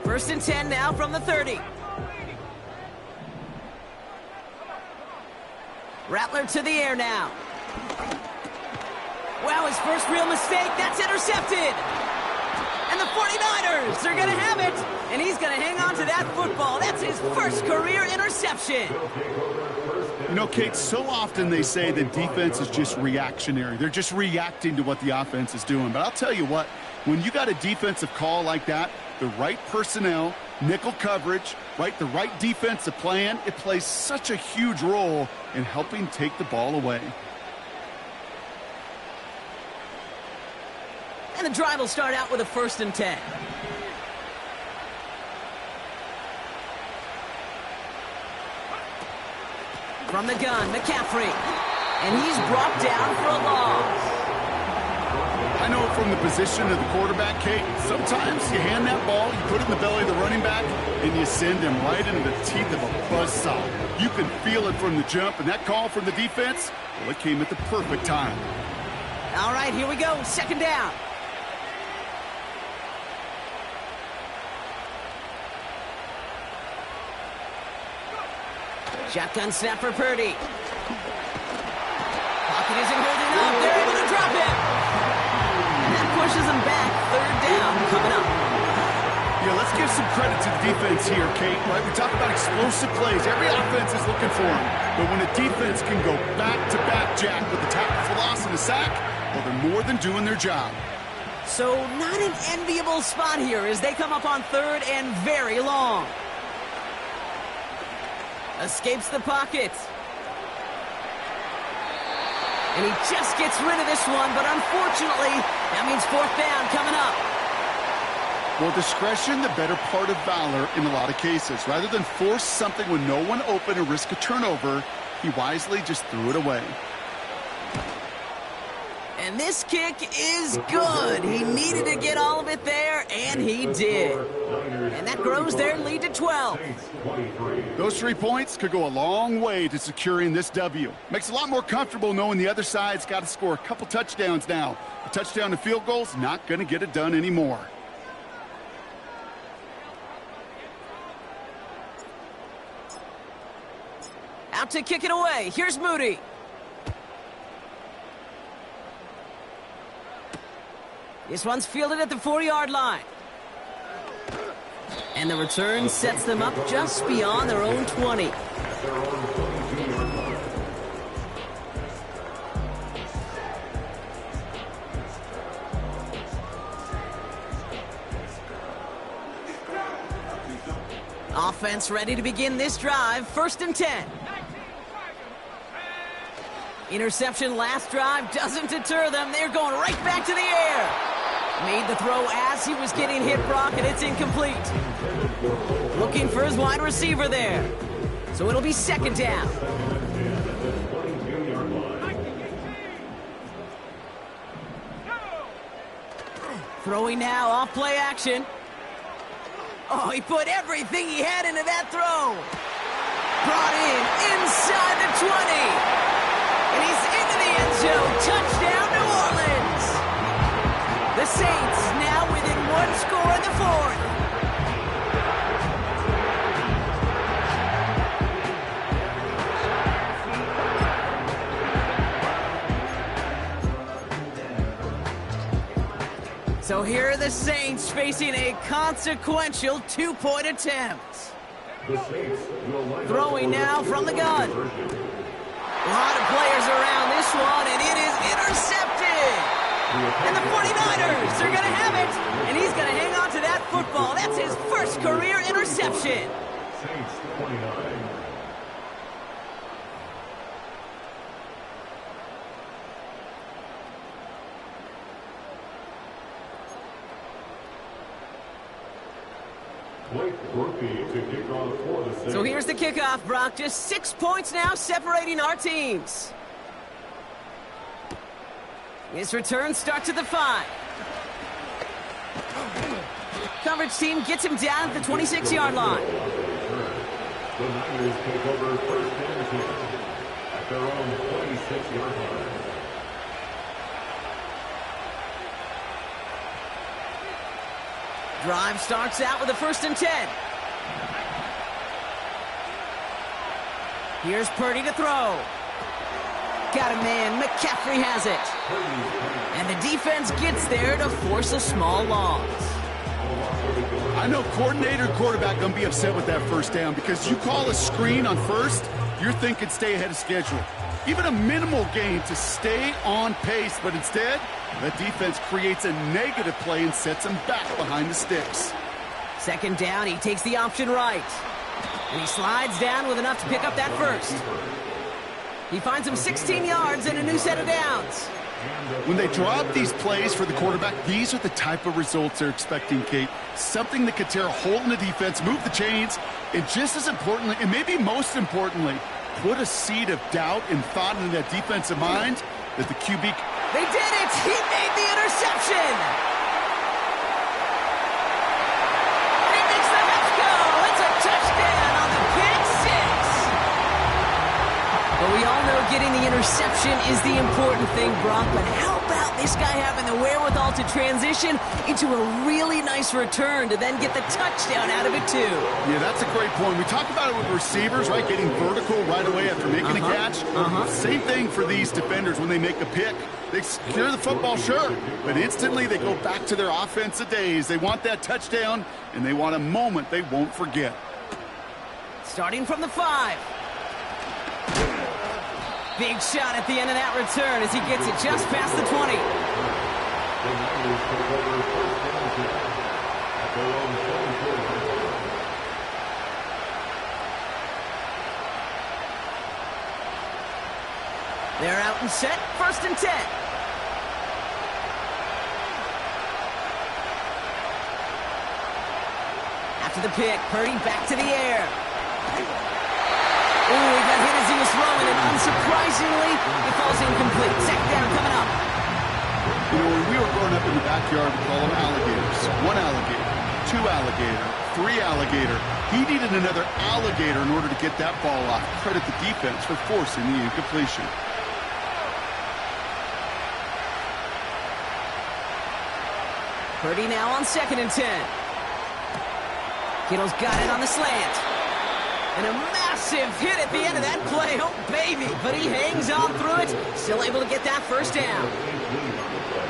First and 10 now from the 30. Rattler to the air now. Wow, his first real mistake. That's intercepted. And the 49ers are going to have it. And he's going to hang on to that football. That's his first career interception. You know, Kate, so often they say that defense is just reactionary. They're just reacting to what the offense is doing. But I'll tell you what, when you got a defensive call like that, the right personnel, nickel coverage, right, the right defensive plan, it plays such a huge role in helping take the ball away. And the drive will start out with a first and 10. From the gun, McCaffrey. And he's brought down for a loss. I know from the position of the quarterback, Kate, sometimes you hand that ball, you put it in the belly of the running back, and you send him right into the teeth of a buzzsaw. You can feel it from the jump, and that call from the defense, well, it came at the perfect time. All right, here we go, second down. Shotgun snap for Purdy. Pocket isn't holding up. They're able to drop it. And that pushes them back. Third down coming up. Yeah, let's give some credit to the defense here, Kate. Right? We talk about explosive plays. Every offense is looking for them. But when a defense can go back-to-back, Jack, with a tackle for loss and a sack, well, they're more than doing their job. So not an enviable spot here as they come up on third and very long. Escapes the pocket. And he just gets rid of this one, but unfortunately, that means fourth down coming up. Well, discretion, the better part of valor in a lot of cases. Rather than force something with no one open and risk a turnover, he wisely just threw it away. And this kick is good. He needed to get all of it there, and he did. And that grows their lead to 12. Those 3 points could go a long way to securing this W. Makes it a lot more comfortable knowing the other side's got to score a couple touchdowns now. A touchdown to field goal's not going to get it done anymore. Out to kick it away. Here's Moody. This one's fielded at the 4-yard line. And the return sets them up just beyond their own 20. At their own 22-yard line. Offense ready to begin this drive. 1st and 10. Interception last drive doesn't deter them. They're going right back to the air. Made the throw as he was getting hit, Brock, and it's incomplete. Looking for his wide receiver there. So it'll be 2nd down. Throwing now off play action. Oh, he put everything he had into that throw. Brought in inside the 20. And he's into the end zone. Touchdown, New Orleans. The Saints now within 1 score in the 4th. So here are the Saints facing a consequential 2-point attempt. Throwing now from the gun. A lot of players around this one, and it is intercepted. And the 49ers are going to have it, and he's going to hang on to that football. That's his first career interception. Saints 29. So here's the kickoff, Brock. Just 6 points now separating our teams. This return starts at the 5. Coverage team gets him down at the 26-yard line. The Niners take over 1st and 10 at their own 26-yard line. Drive starts out with a 1st and 10. Here's Purdy to throw. Got a man. McCaffrey has it. And the defense gets there to force a small loss. I know coordinator and quarterback going to be upset with that 1st down because you call a screen on 1st, you're thinking stay ahead of schedule. Even a minimal gain to stay on pace, but instead, the defense creates a negative play and sets him back behind the sticks. 2nd down, he takes the option right. And he slides down with enough to pick up that 1st. He finds him 16 yards and a new set of downs. When they draw up these plays for the quarterback, these are the type of results they're expecting, Kate. Something that could tear a hole in the defense, move the chains, and just as importantly, and maybe most importantly, put a seed of doubt and thought into that defensive mind that the QB... They did it! He made the interception! And he makes the Mets go! It's a touchdown on the pick 6! But we all know getting the interception is the important thing, Brock, but how about this guy having the wherewithal to transition into a really nice return to then get the touchdown out of it, too? Yeah, that's a great point. We talk about it with receivers, right? Getting vertical right away after making a catch. Same thing for these defenders when they make a pick. They secure the football, sure, but instantly they go back to their offensive days. They want that touchdown, and they want a moment they won't forget. Starting from the 5. Big shot at the end of that return as he gets it just past the 20. They're out and set, 1st and 10. After the pick, Purdy back to the air. Ooh, he got hit as he was throwing, and unsurprisingly, it falls incomplete. 2nd down coming up. You know, when we were growing up in the backyard, we call them alligators. 1 alligator, 2 alligator, 3 alligator. He needed another alligator in order to get that ball off. Credit the defense for forcing the incompletion. Purdy now on 2nd and 10. Kittle's got it on the slant. And a massive hit at the end of that play. Oh, baby. But he hangs on through it. Still able to get that 1st down.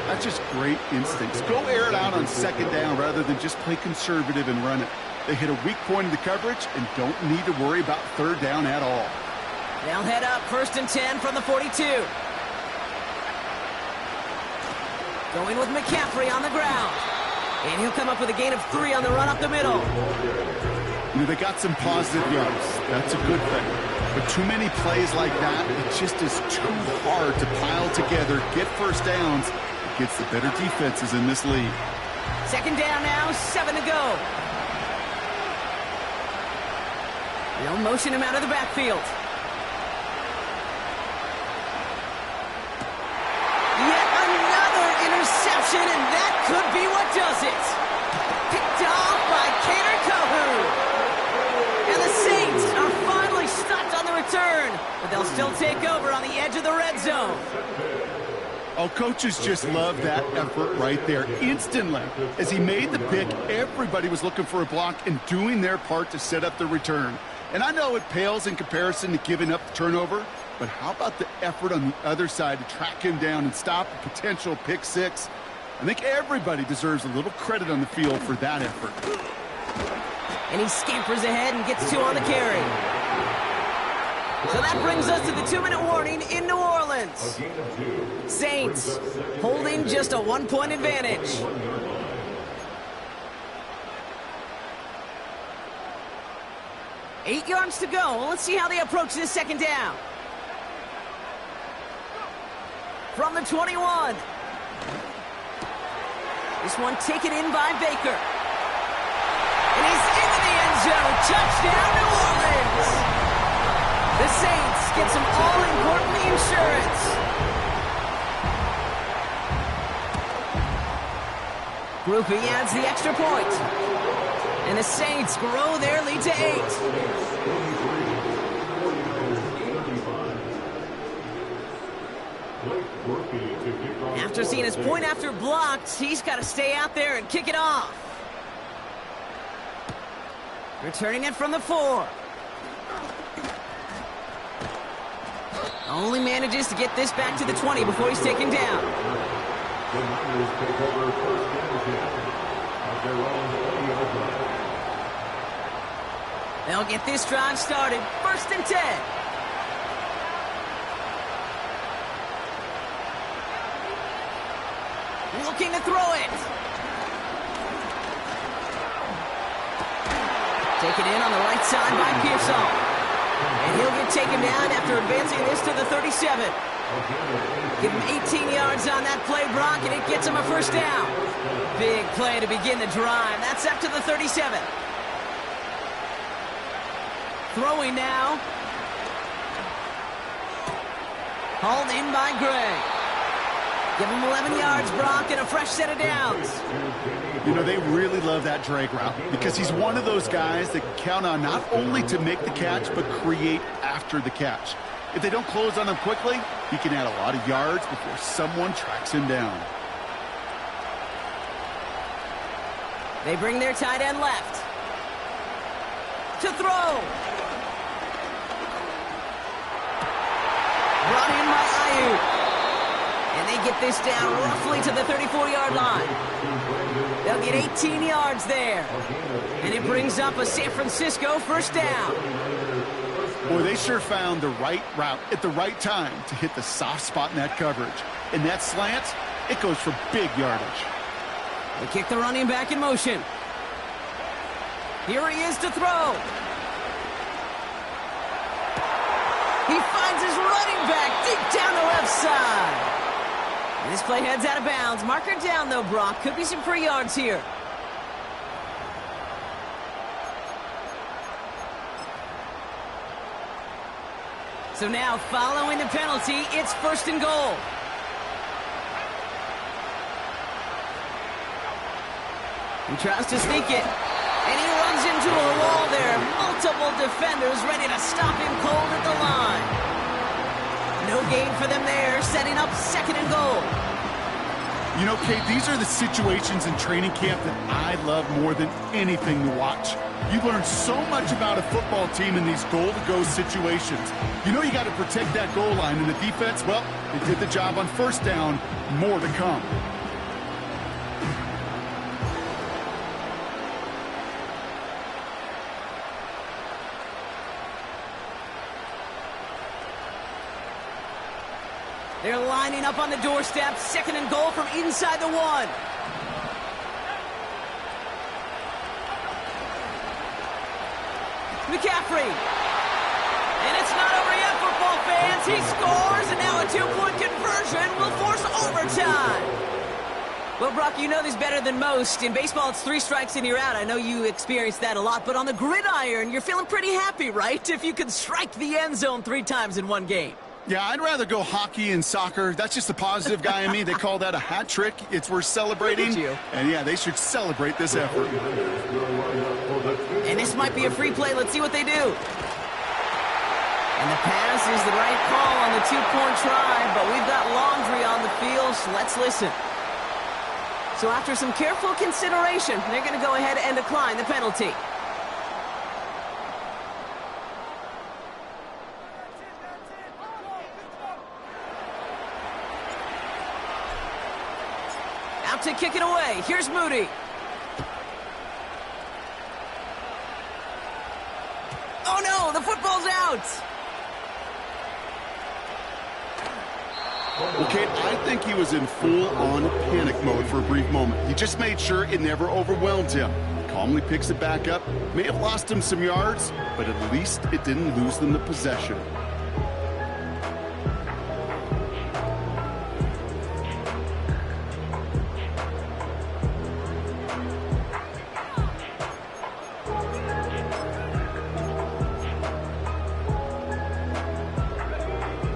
That's just great instincts. Go air it out on second down rather than just play conservative and run it. They hit a weak point in the coverage and don't need to worry about third down at all. They'll head up 1st and 10 from the 42. Going with McCaffrey on the ground. And he'll come up with a gain of 3 on the run up the middle. You know, they got some positive yards. That's a good thing. But too many plays like that, it just is too hard to pile together, get first downs against the better defenses in this league. 2nd down now, 7 to go. They'll motion him out of the backfield. Yet another interception, and that could be what does it. Picked off by Kader Kohou. And the Saints are finally stopped on the return, but they'll still take over on the edge of the red zone. Oh, coaches just love that effort right there. Instantly, as he made the pick, everybody was looking for a block and doing their part to set up the return. And I know it pales in comparison to giving up the turnover, but how about the effort on the other side to track him down and stop a potential pick six? I think everybody deserves a little credit on the field for that effort. And he scampers ahead and gets 2 on the carry. So that brings us to the 2-minute warning in New Orleans. Saints holding just a 1-point advantage. Eight yards to go. Let's see how they approach this 2nd down. From the 21. This one taken in by Baker. And he's into the end zone. Touchdown, New Orleans. The Saints get some all-important insurance. Groupie adds the extra point. And the Saints grow their lead to 8. After seeing his point after blocked, he's got to stay out there and kick it off. Returning it from the 4. Only manages to get this back to the 20 before he's taken down. The Niners take over 1st and 10 at their own 20-yard line. They'll get this drive started. 1st and 10. Looking to throw it. Take it in on the right side by Pearsall. And he'll get taken down after advancing this to the 37. Give him 18 yards on that play, Brock, and it gets him a 1st down. Big play to begin the drive. That's up to the 37. Throwing now. Hauled in by Gray. Give him 11 yards, Brock, and a fresh set of downs. You know, they really love that drag route because he's one of those guys that can count on not only to make the catch, but create after the catch. If they don't close on him quickly, he can add a lot of yards before someone tracks him down. They bring their tight end left. To throw. Brought in by Ayuk. And they get this down roughly to the 34-yard line. They'll get 18 yards there. And it brings up a San Francisco 1st down. Boy, they sure found the right route at the right time to hit the soft spot in that coverage. And that slant, it goes for big yardage. They kick the running back in motion. Here he is to throw. He finds his running back deep down the left side. And this play heads out of bounds. Marker down, though, Brock. Could be some free yards here. So now, following the penalty, it's 1st and goal. He tries to sneak it. And he runs into a wall there. Multiple defenders ready to stop him cold at the line. No gain for them there, setting up 2nd and goal. You know, Kate, these are the situations in training camp that I love more than anything to watch. You learn so much about a football team in these goal-to-go situations. You know you got to protect that goal line, and the defense, well, they did the job on 1st down. More to come. They're lining up on the doorstep. 2nd and goal from inside the 1. McCaffrey. And it's not over yet, football fans. He scores, and now a 2-point conversion will force overtime. Well, Brock, you know this better than most. In baseball, it's 3 strikes and you're out. I know you experienced that a lot, but on the gridiron, you're feeling pretty happy, right? If you could strike the end zone 3 times in one game. Yeah, I'd rather go hockey and soccer. That's just the positive guy in me. They call that a hat trick. It's worth celebrating. And yeah, they should celebrate this effort. And this might be a free play. Let's see what they do. And the pass is the right call on the 2-point try, but we've got laundry on the field, so let's listen. So after some careful consideration, they're going to go ahead and decline the penalty. Out to kick it away. Here's Moody. Oh no, the football's out. Okay, I think he was in full-on panic mode for a brief moment. He just made sure it never overwhelmed him. Calmly picks it back up. May have lost him some yards, but at least it didn't lose them the possession.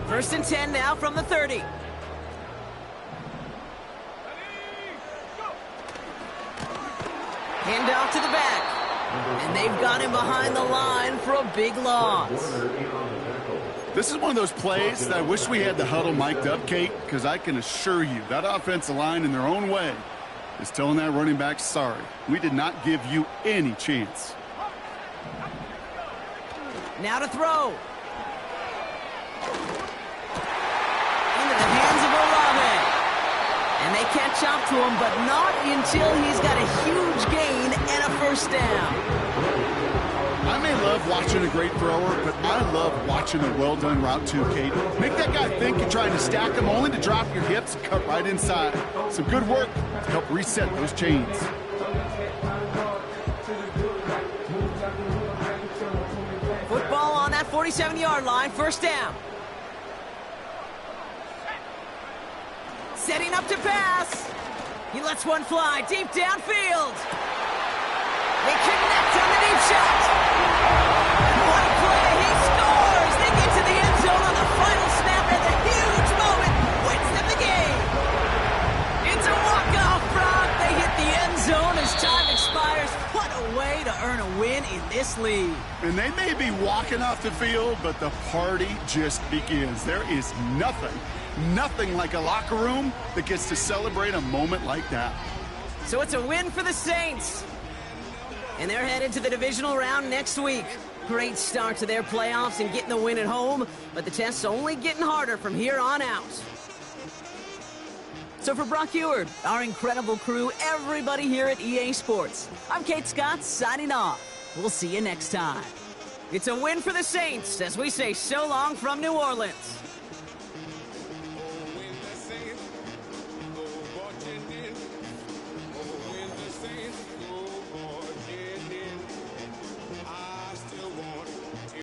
First and 10 now from the 30. Hand off to the back. And they've got him behind the line for a big loss. This is one of those plays that I wish we had the huddle mic'd up, Kate, because I can assure you that offensive line in their own way is telling that running back, sorry, we did not give you any chance. Now to throw. Into the hands of Olave. And they catch up to him, but not until he's got a huge gain and a first down. I may love watching a great thrower, but I love watching a well-done route too, Kate. Make that guy think you're trying to stack him only to drop your hips and cut right inside. Some good work to help reset those chains. Football on that 47-yard line, first down. Setting up to pass. He lets one fly deep downfield. They connect on the deep shot. What a play. He scores. They get to the end zone on the final snap, and the huge moment wins them the game. It's a walk-off, Brock. They hit the end zone as time expires. What a way to earn a win in this league. And they may be walking off the field, but the party just begins. There is nothing like a locker room that gets to celebrate a moment like that. So it's a win for the Saints. And they're headed to the divisional round next week. Great start to their playoffs and getting the win at home, but the test's only getting harder from here on out. So for Brock Huard, our incredible crew, everybody here at EA Sports, I'm Kate Scott signing off. We'll see you next time. It's a win for the Saints as we say so long from New Orleans.